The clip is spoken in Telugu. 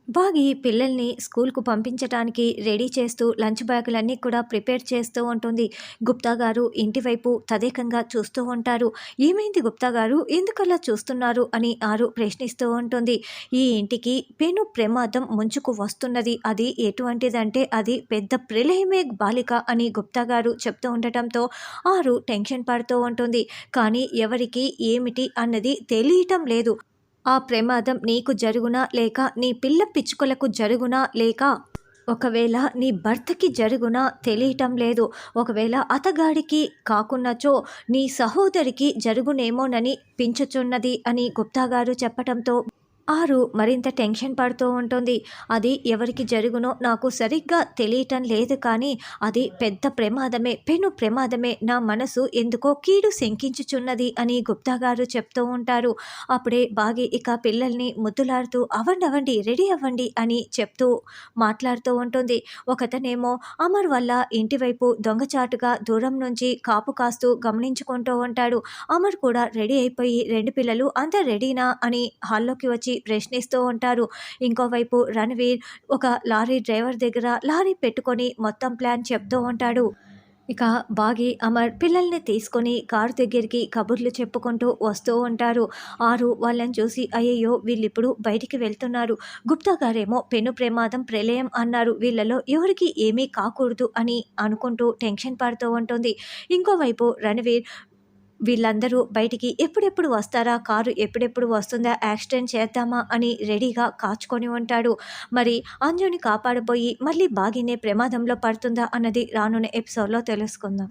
బాగి పిల్లల్ని స్కూల్‌కు పంపించటానికి రెడీ చేస్తూ లంచ్ బ్యాగులన్నీ కూడా ప్రిపేర్ చేస్తూ ఉంటుంది. గుప్తా గారు ఇంటి వైపు తదేకంగా చూస్తూ ఉంటారు. "ఏమైంది గుప్తా గారు? ఎందుకలా చూస్తున్నారు?" అని ఆరు ప్రశ్నిస్తూ ఉంటుంది. "ఈ ఇంటికి పెను ప్రమాదం ముంచుకు వస్తున్నది. అది ఎటువంటిదంటే అది పెద్ద ప్రళయమే బాలిక" అని గుప్తా గారు చెప్తూ ఉండటంతో ఆరు టెన్షన్ పడుతూ ఉంటుంది. కానీ ఎవరికీ ఏమిటి అన్నది తెలియటం లేదు. ఆ ప్రమాదం నీకు జరుగునా? లేక నీ పిల్ల పిచ్చుకలకు జరుగునా? లేక ఒకవేళ నీ భర్తకి జరుగునా తెలియటం లేదు. ఒకవేళ అతగాడికి కాకున్నచో నీ సహోదరికి జరుగునేమోనని పించుచున్నది అని గుప్తా గారు చెప్పటంతో ఆరు మరింత టెన్షన్ పడుతూ ఉంటుంది. అది ఎవరికి జరుగునో నాకు సరిగ్గా తెలియటం లేదు కానీ అది పెద్ద ప్రమాదమే, పెను ప్రమాదమే. నా మనసు ఎందుకో కీడు శంకించుచున్నది అని గుప్తా గారు చెప్తూ ఉంటారు. అప్పుడే బాగి ఇక పిల్లల్ని ముద్దులాడుతూ "అవ్వండి, అవ్వండి, రెడీ అవ్వండి" అని చెప్తూ మాట్లాడుతూ ఉంటుంది. ఒకతనేమో అమర్ వల్ల ఇంటి వైపు దొంగచాటుగా దూరం నుంచి కాపు కాస్తూ గమనించుకుంటూ ఉంటాడు. అమర్ కూడా రెడీ అయిపోయి 2 పిల్లలు "అంతా రెడీనా?" అని హాల్లోకి వచ్చి ప్రశ్నిస్తూ ఉంటారు. ఇంకోవైపు రణవీర్ ఒక లారీ డ్రైవర్ దగ్గర లారీ పెట్టుకొని మొత్తం ప్లాన్ చెప్తూ ఉంటాడు. ఇక బాగి, అమర్ పిల్లల్ని తీసుకొని కారు దగ్గరికి కబుర్లు చెప్పుకుంటూ వస్తూ ఉంటారు. ఆరు వాళ్ళని చూసి అయ్యయ్యో! వీళ్ళిప్పుడు బయటికి వెళ్తున్నారు. గుప్తా గారేమో పెను ప్రమాదం, ప్రళయం అన్నారు. వీళ్ళలో ఎవరికీ ఏమీ కాకూడదు అని అనుకుంటూ టెన్షన్ పడుతూ ఉంటుంది. ఇంకోవైపు రణవీర్ వీళ్ళందరూ బయటికి ఎప్పుడెప్పుడు వస్తారా? కారు ఎప్పుడెప్పుడు వస్తుందా? యాక్సిడెంట్ చేద్దామా? అని రెడీగా కాచుకొని ఉంటాడు. మరి అంజుని కాపాడబోయి మళ్ళీ బాగినే ప్రమాదంలో పడుతుందా అన్నది రానున్న ఎపిసోడ్‌లో తెలుసుకుందాం.